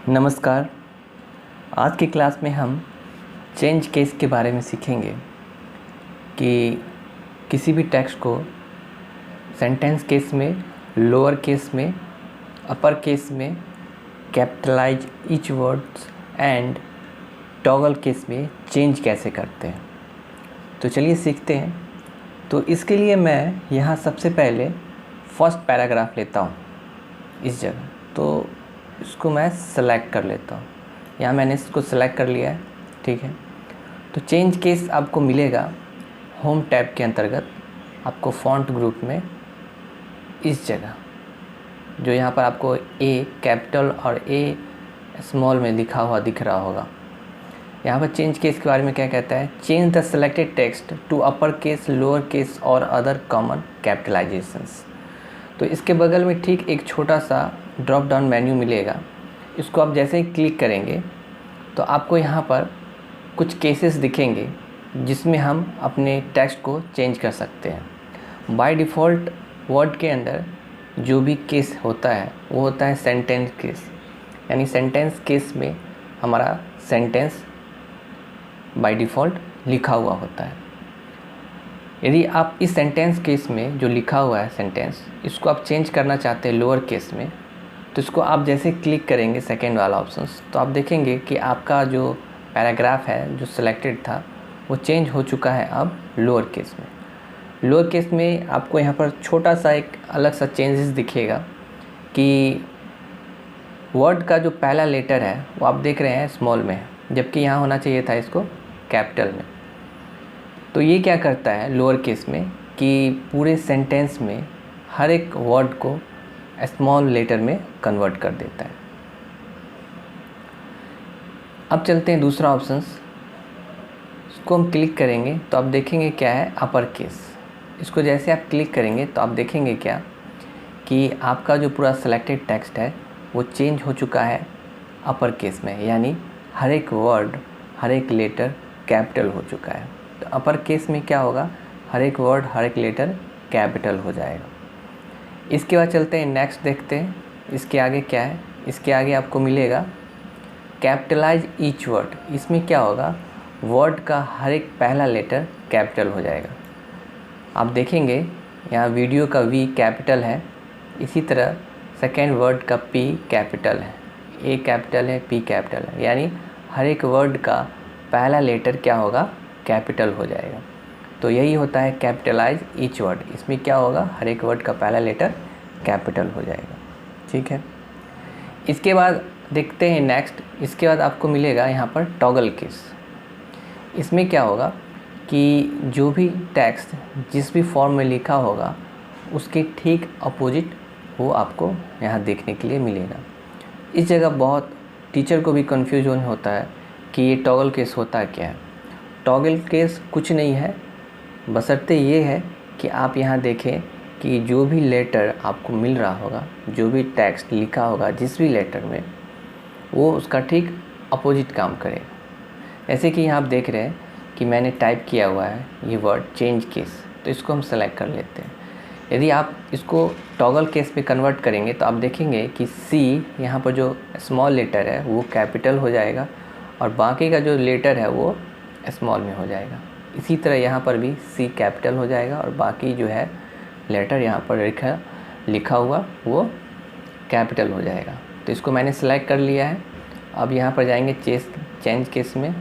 नमस्कार। आज की क्लास में हम चेंज केस के बारे में सीखेंगे कि किसी भी टेक्स्ट को सेंटेंस केस में, लोअर केस में, अपर केस में, capitalise each words and toggle case में चेंज कैसे करते हैं। तो चलिए सीखते हैं। तो इसके लिए मैं यहाँ सबसे पहले फर्स्ट पैराग्राफ लेता हूँ इस जगह। तो इसको मैं सेलेक्ट कर लेता हूँ। यहाँ मैंने इसको सेलेक्ट कर लिया है, ठीक है। तो चेंज केस आपको मिलेगा होम टैब के अंतर्गत, आपको फॉन्ट ग्रुप में इस जगह, जो यहाँ पर आपको ए कैपिटल और ए स्मॉल में लिखा हुआ दिख रहा होगा। यहाँ पर चेंज केस के बारे में क्या कहता है, change the selected text to upper case, lower case और अदर कॉमन कैपिटलाइजेशंस। तो इसके बगल में ठीक एक छोटा सा ड्रॉप डाउन मेन्यू मिलेगा। इसको आप जैसे ही क्लिक करेंगे तो आपको यहाँ पर कुछ केसेस दिखेंगे जिसमें हम अपने टेक्स्ट को चेंज कर सकते हैं। बाय डिफ़ॉल्ट वर्ड के अंदर जो भी केस होता है वो होता है सेंटेंस केस, यानी सेंटेंस केस में हमारा सेंटेंस बाय डिफ़ॉल्ट लिखा हुआ होता है। यदि आप इस सेंटेंस केस में जो लिखा हुआ है सेंटेंस, इसको आप चेंज करना चाहते हैं लोअर केस में, तो इसको आप जैसे क्लिक करेंगे सेकेंड वाला ऑप्शंस, तो आप देखेंगे कि आपका जो पैराग्राफ है जो सिलेक्टेड था वो चेंज हो चुका है अब लोअर केस में। लोअर केस में आपको यहाँ पर छोटा सा एक अलग सा चेंजेस दिखेगा कि वर्ड का जो पहला लेटर है वो आप देख रहे हैं स्मॉल में है, जबकि यहाँ होना चाहिए था इसको कैपिटल में। तो ये क्या करता है लोअर केस में कि पूरे सेंटेंस में हर एक वर्ड को स्मॉल लेटर में कन्वर्ट कर देता है। अब चलते हैं दूसरा ऑप्शंस, इसको हम क्लिक करेंगे तो आप देखेंगे क्या है अपर केस। इसको जैसे आप क्लिक करेंगे तो आप देखेंगे क्या कि आपका जो पूरा सेलेक्टेड टेक्स्ट है वो चेंज हो चुका है अपर केस में, यानी हर एक वर्ड, हर एक लेटर कैपिटल हो चुका है। तो अपर केस में क्या होगा, हर एक वर्ड, हर एक लेटर कैपिटल हो जाएगा। इसके बाद चलते हैं नेक्स्ट, देखते हैं इसके आगे क्या है। इसके आगे आपको मिलेगा कैपिटलाइज ईच वर्ड। इसमें क्या होगा, वर्ड का हर एक पहला लेटर कैपिटल हो जाएगा। आप देखेंगे यहाँ वीडियो का वी कैपिटल है, इसी तरह सेकेंड वर्ड का पी कैपिटल है, ए कैपिटल है, पी कैपिटल है, यानी हर एक वर्ड का पहला लेटर क्या होगा, कैपिटल हो जाएगा। तो यही होता है कैपिटलाइज ईच वर्ड। इसमें क्या होगा, हर एक वर्ड का पहला लेटर कैपिटल हो जाएगा, ठीक है। इसके बाद देखते हैं नेक्स्ट। इसके बाद आपको मिलेगा यहाँ पर टॉगल केस। इसमें क्या होगा कि जो भी टेक्स्ट जिस भी फॉर्म में लिखा होगा उसके ठीक अपोजिट वो आपको यहाँ देखने के लिए मिलेगा। इस जगह बहुत टीचर को भी कन्फ्यूजन होता है कि ये टॉगल केस होता क्या है। टॉगल केस कुछ नहीं है, बशर्ते ये है कि आप यहाँ देखें कि जो भी लेटर आपको मिल रहा होगा, जो भी टेक्स्ट लिखा होगा जिस भी लेटर में, वो उसका ठीक अपोजिट काम करेगा। जैसे कि यहाँ आप देख रहे हैं कि मैंने टाइप किया हुआ है ये वर्ड चेंज केस, तो इसको हम सेलेक्ट कर लेते हैं। यदि आप इसको टॉगल केस पे कन्वर्ट करेंगे तो आप देखेंगे कि सी यहाँ पर जो स्मॉल लेटर है वो कैपिटल हो जाएगा और बाकी का जो लेटर है वो स्मॉल में हो जाएगा। इसी तरह यहाँ पर भी सी कैपिटल हो जाएगा और बाकी जो है लेटर यहाँ पर लिखा हुआ वो कैपिटल हो जाएगा। तो इसको मैंने सेलेक्ट कर लिया है। अब यहाँ पर जाएंगे चेंज केस में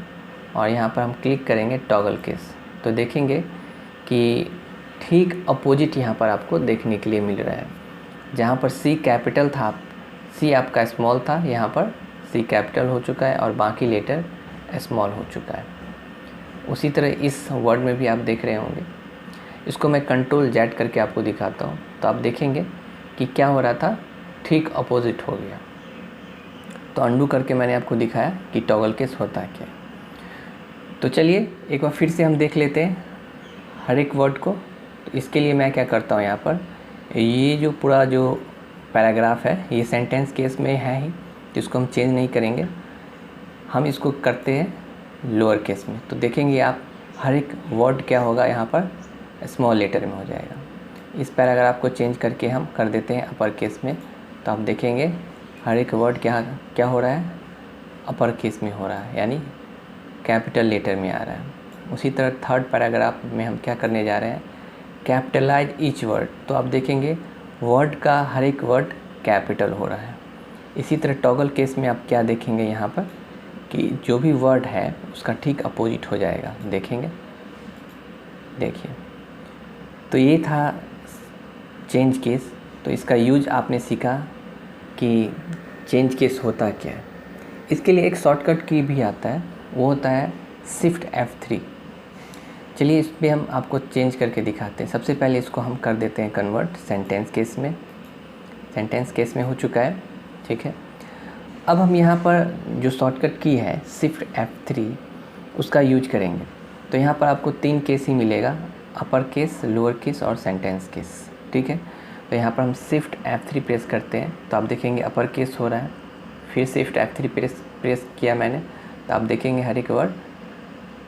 और यहाँ पर हम क्लिक करेंगे टॉगल केस, तो देखेंगे कि ठीक अपोजिट यहाँ पर आपको देखने के लिए मिल रहा है। जहाँ पर सी कैपिटल था, सी आपका स्मॉल था, यहाँ पर सी कैपिटल हो चुका है और बाकी लेटर स्मॉल हो चुका है। उसी तरह इस वर्ड में भी आप देख रहे होंगे। इसको मैं कंट्रोल जेड करके आपको दिखाता हूँ, तो आप देखेंगे कि क्या हो रहा था, ठीक अपोजिट हो गया। तो अंडू करके मैंने आपको दिखाया कि टॉगल केस होता है क्या। तो चलिए एक बार फिर से हम देख लेते हैं हर एक वर्ड को। तो इसके लिए मैं क्या करता हूँ, यहाँ पर ये जो पूरा जो पैराग्राफ है ये सेंटेंस केस में है ही, तो इसको हम चेंज नहीं करेंगे, हम इसको करते हैं लोअर केस में। तो देखेंगे आप हर एक वर्ड क्या होगा, यहाँ पर स्मॉल लेटर में हो जाएगा। इस पैराग्राफ को चेंज करके हम कर देते हैं अपर केस में, तो आप देखेंगे हर एक वर्ड क्या क्या हो रहा है, अपर केस में हो रहा है, यानी कैपिटल लेटर में आ रहा है। उसी तरह थर्ड पैराग्राफ में हम क्या करने जा रहे हैं, कैपिटलाइज ईच वर्ड। तो आप देखेंगे वर्ड का हर एक वर्ड कैपिटल हो रहा है। इसी तरह टॉगल केस में आप क्या देखेंगे यहाँ पर कि जो भी वर्ड है उसका ठीक अपोजिट हो जाएगा। देखेंगे, देखिए, तो ये था चेंज केस। तो इसका यूज आपने सीखा कि चेंज केस होता क्या है। इसके लिए एक शॉर्टकट की भी आता है, वो होता है शिफ्ट F3। चलिए इस पर हम आपको चेंज करके दिखाते हैं। सबसे पहले इसको हम कर देते हैं कन्वर्ट सेंटेंस केस में। सेंटेंस केस में हो चुका है, ठीक है। अब हम यहाँ पर जो शॉर्टकट की है शिफ्ट F3 उसका यूज करेंगे। तो यहाँ पर आपको 3 केस ही मिलेगा, अपर केस, लोअर केस और सेंटेंस केस, ठीक है। तो यहाँ पर हम शिफ्ट F3 प्रेस करते हैं तो आप देखेंगे अपर केस हो रहा है। फिर शिफ्ट F3 प्रेस किया मैंने तो आप देखेंगे हर एक वर्ड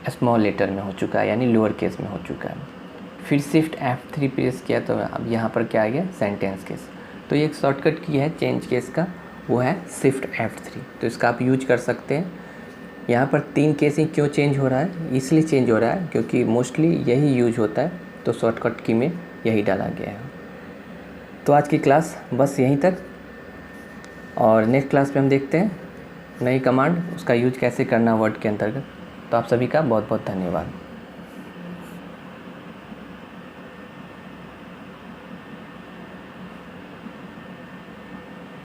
स्मॉल लेटर में हो चुका है, यानी लोअर केस में हो चुका है। फिर शिफ्ट F3 प्रेस किया तो अब यहाँ पर क्या आ गया, सेंटेंस केस। तो ये एक शॉर्टकट की है चेंज केस का, वो है शिफ्ट F3। तो इसका आप यूज कर सकते हैं। यहाँ पर 3 केस ही क्यों चेंज हो रहा है, इसलिए चेंज हो रहा है क्योंकि मोस्टली यही यूज होता है, तो शॉर्टकट की में यही डाला गया है। तो आज की क्लास बस यहीं तक, और नेक्स्ट क्लास में हम देखते हैं नई कमांड, उसका यूज कैसे करना वर्ड के अंतर्गत। तो आप सभी का बहुत बहुत धन्यवाद।